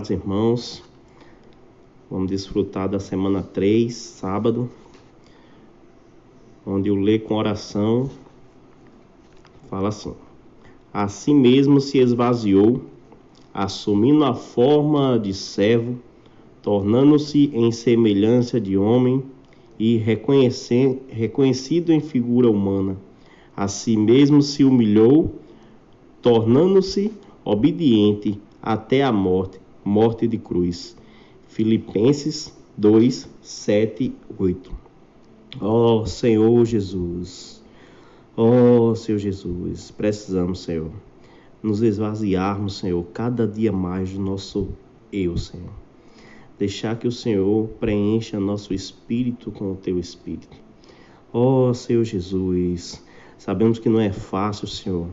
amados irmãos, vamos desfrutar da semana 3, sábado, onde o Ler com Oração fala assim: assim mesmo se esvaziou, assumindo a forma de servo, tornando-se em semelhança de homem e reconhecido em figura humana. A si mesmo se humilhou, tornando-se obediente até a morte, morte de cruz. Filipenses 2, 7, 8. Ó Senhor Jesus, ó Senhor Jesus, precisamos, Senhor, nos esvaziarmos, Senhor, cada dia mais do nosso eu, Senhor. Deixar que o Senhor preencha nosso espírito com o Teu Espírito. Ó Senhor Jesus, sabemos que não é fácil, Senhor,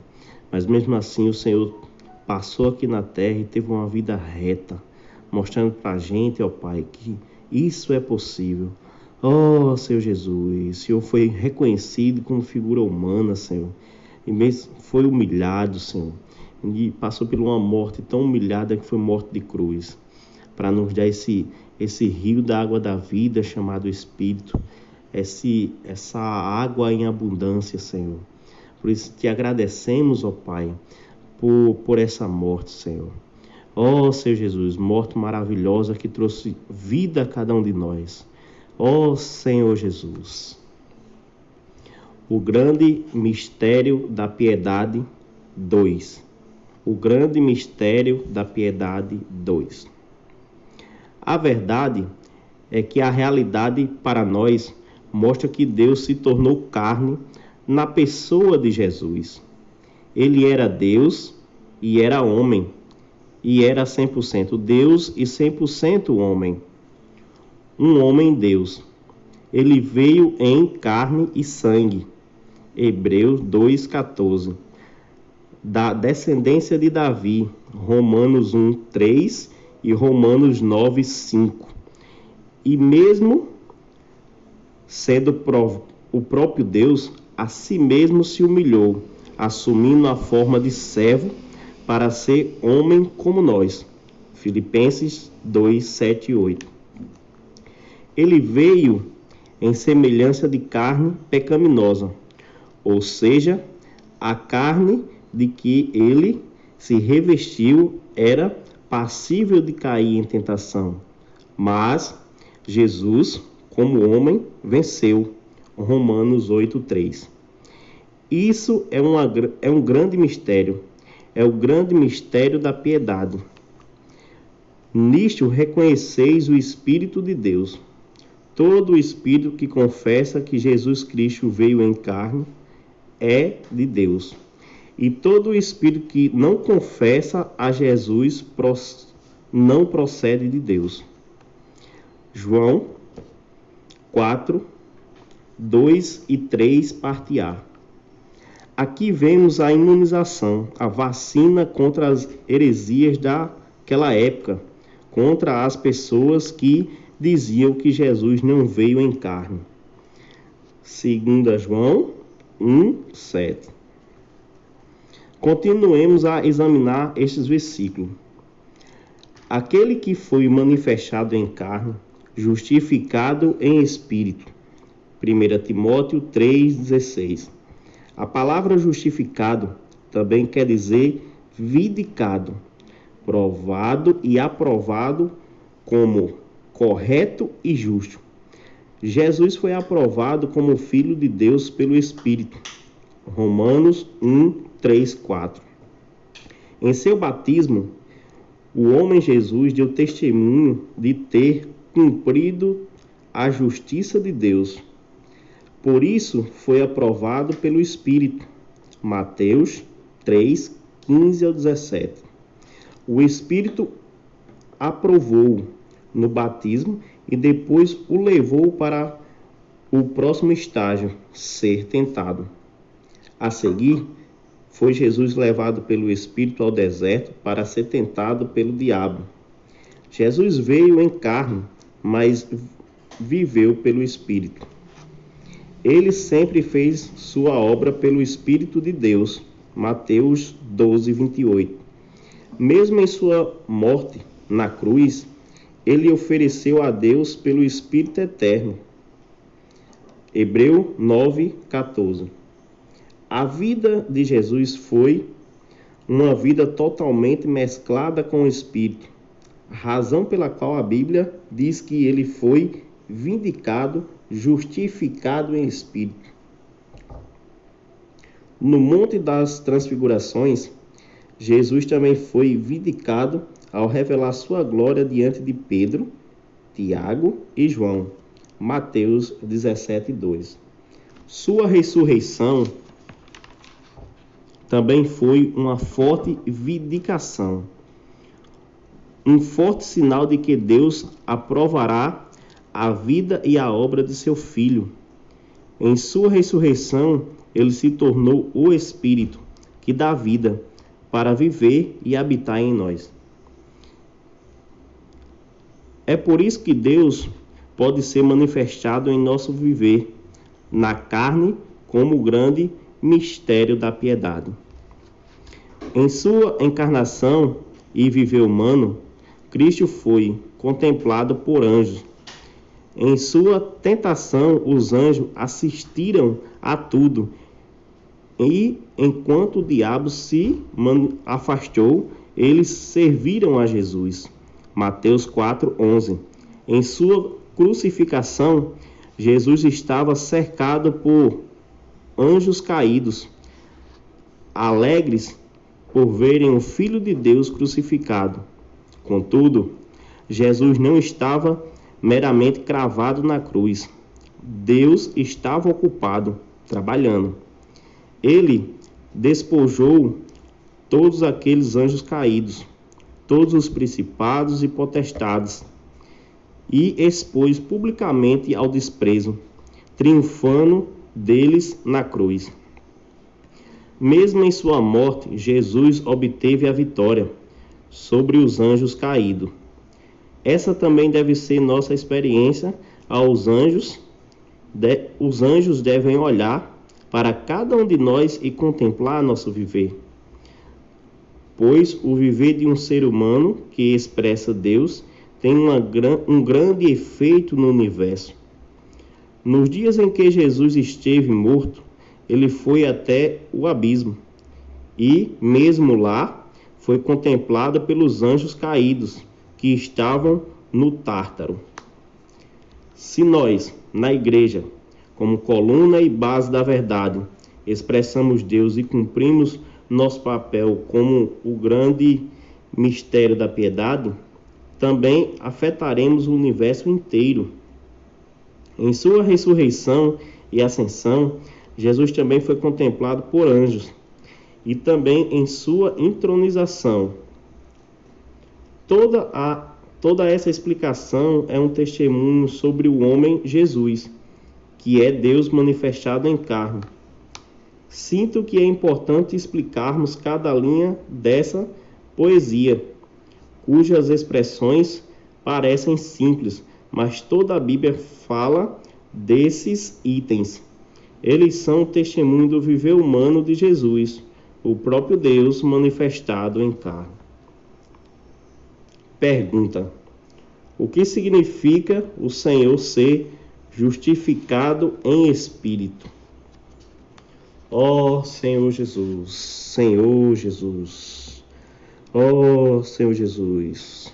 mas mesmo assim o Senhor passou aqui na terra e teve uma vida reta, mostrando para a gente, ó Pai, que isso é possível. Ó Senhor Jesus, o Senhor foi reconhecido como figura humana, Senhor, e mesmo foi humilhado, Senhor, e passou por uma morte tão humilhada que foi morte de cruz, para nos dar esse rio da água da vida chamado Espírito, essa água em abundância, Senhor. Por isso te agradecemos, ó Pai, por essa morte, Senhor. Ó Senhor Jesus, morte maravilhosa que trouxe vida a cada um de nós. Ó Senhor Jesus. O grande mistério da piedade 2. O grande mistério da piedade 2. A verdade é que a realidade para nós mostra que Deus se tornou carne na pessoa de Jesus. Ele era Deus e era homem, e era 100% Deus e 100% homem. Um homem Deus. Ele veio em carne e sangue. Hebreus 2,14. Da descendência de Davi, Romanos 1,3 e Romanos 9,5. E mesmo sendo o próprio Deus, a si mesmo se humilhou, assumindo a forma de servo para ser homem como nós. Filipenses 2, 7 e 8. Ele veio em semelhança de carne pecaminosa, ou seja, a carne de que ele se revestiu era passível de cair em tentação, mas Jesus, como homem, venceu. Romanos 8:3. Isso é um grande mistério, é o grande mistério da piedade. Nisto reconheceis o Espírito de Deus. Todo o espírito que confessa que Jesus Cristo veio em carne é de Deus. E todo o espírito que não confessa a Jesus não procede de Deus. João 4, 2 e 3, parte A. Aqui vemos a imunização, a vacina contra as heresias daquela época, contra as pessoas que diziam que Jesus não veio em carne. 2 João 1, 7. Continuemos a examinar estes versículos. Aquele que foi manifestado em carne, justificado em espírito. 1 Timóteo 3,16. A palavra justificado também quer dizer vindicado, provado e aprovado como correto e justo. Jesus foi aprovado como Filho de Deus pelo Espírito. Romanos 1, 3, 4. Em seu batismo, o homem Jesus deu testemunho de ter cumprido a justiça de Deus. Por isso, foi aprovado pelo Espírito. Mateus 3, 15 ao 17. O Espírito aprovou no batismo e depois o levou para o próximo estágio, ser tentado. A seguir, foi Jesus levado pelo Espírito ao deserto para ser tentado pelo diabo. Jesus veio em carne, mas viveu pelo Espírito. Ele sempre fez sua obra pelo Espírito de Deus. Mateus 12, 28. Mesmo em sua morte, na cruz, ele ofereceu a Deus pelo Espírito Eterno. Hebreus 9:14. A vida de Jesus foi uma vida totalmente mesclada com o Espírito, razão pela qual a Bíblia diz que ele foi vindicado, justificado em Espírito. No Monte das Transfigurações, Jesus também foi vindicado ao revelar sua glória diante de Pedro, Tiago e João. Mateus 17:2. Sua ressurreição também foi uma forte vindicação, um forte sinal de que Deus aprovará a vida e a obra de seu Filho. Em sua ressurreição, ele se tornou o Espírito que dá vida para viver e habitar em nós. É por isso que Deus pode ser manifestado em nosso viver, na carne, como o grande mistério da piedade. Em sua encarnação e viver humano, Cristo foi contemplado por anjos. Em sua tentação, os anjos assistiram a tudo. E enquanto o diabo se afastou, eles serviram a Jesus. Mateus 4:11. Em sua crucificação, Jesus estava cercado por anjos caídos, alegres por verem o Filho de Deus crucificado. Contudo, Jesus não estava meramente cravado na cruz. Deus estava ocupado, trabalhando. Ele despojou todos aqueles anjos caídos, todos os principados e potestades, e expôs publicamente ao desprezo, triunfando deles na cruz. Mesmo em sua morte, Jesus obteve a vitória sobre os anjos caídos. Essa também deve ser nossa experiência aos anjos. Os anjos devem olhar para cada um de nós e contemplar nosso viver. Pois o viver de um ser humano que expressa Deus tem um grande efeito no universo. Nos dias em que Jesus esteve morto, ele foi até o abismo e, mesmo lá, foi contemplado pelos anjos caídos que estavam no Tártaro. Se nós, na igreja, como coluna e base da verdade, expressamos Deus e cumprimos nosso papel como o grande mistério da piedade, também afetaremos o universo inteiro. Em sua ressurreição e ascensão, Jesus também foi contemplado por anjos, e também em sua entronização. Toda essa explicação é um testemunho sobre o homem Jesus, que é Deus manifestado em carne. Sinto que é importante explicarmos cada linha dessa poesia, cujas expressões parecem simples, mas toda a Bíblia fala desses itens. Eles são o testemunho do viver humano de Jesus, o próprio Deus manifestado em carne. Pergunta: o que significa o Senhor ser justificado em espírito? Ó Senhor Jesus, Senhor Jesus, ó Senhor Jesus.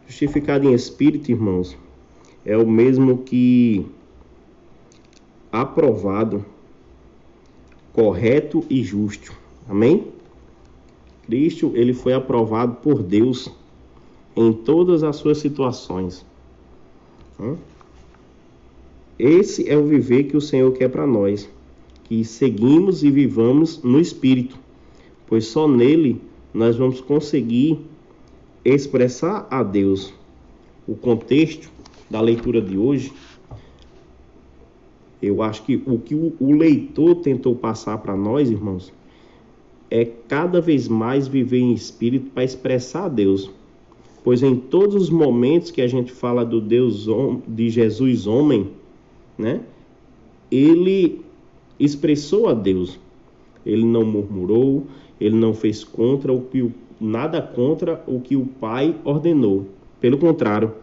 Justificado em espírito, irmãos, é o mesmo que aprovado, correto e justo. Amém? Cristo, ele foi aprovado por Deus em todas as suas situações. Esse é o viver que o Senhor quer para nós, que seguimos e vivamos no Espírito, pois só nele nós vamos conseguir expressar a Deus. O contexto da leitura de hoje, eu acho que o leitor tentou passar para nós, irmãos, é cada vez mais viver em espírito para expressar a Deus. Pois em todos os momentos que a gente fala do Deus, de Jesus homem, né, ele expressou a Deus. Ele não murmurou, ele não fez contra o que nada contra o que o Pai ordenou. Pelo contrário,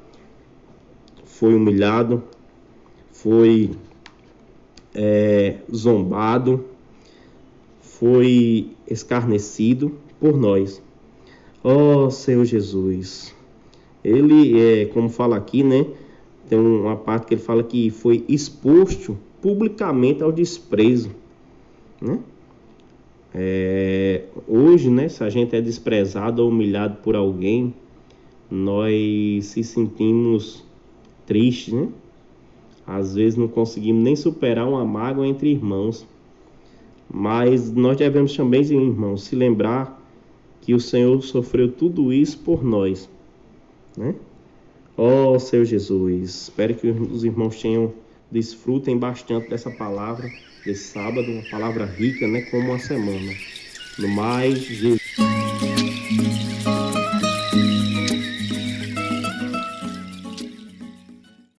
foi humilhado, foi zombado, foi escarnecido por nós. Ó Senhor Jesus, ele, como fala aqui, né? Tem uma parte que ele fala que foi exposto publicamente ao desprezo, né? Hoje, né, se a gente é desprezado ou humilhado por alguém, nós se sentimos tristes, né? Às vezes não conseguimos nem superar uma mágoa entre irmãos. Mas nós devemos também, irmãos, se lembrar que o Senhor sofreu tudo isso por nós, né? Ó Senhor Jesus, espero que os irmãos desfrutem bastante dessa palavra, desse sábado, uma palavra rica, né, como uma semana. No mais, Jesus.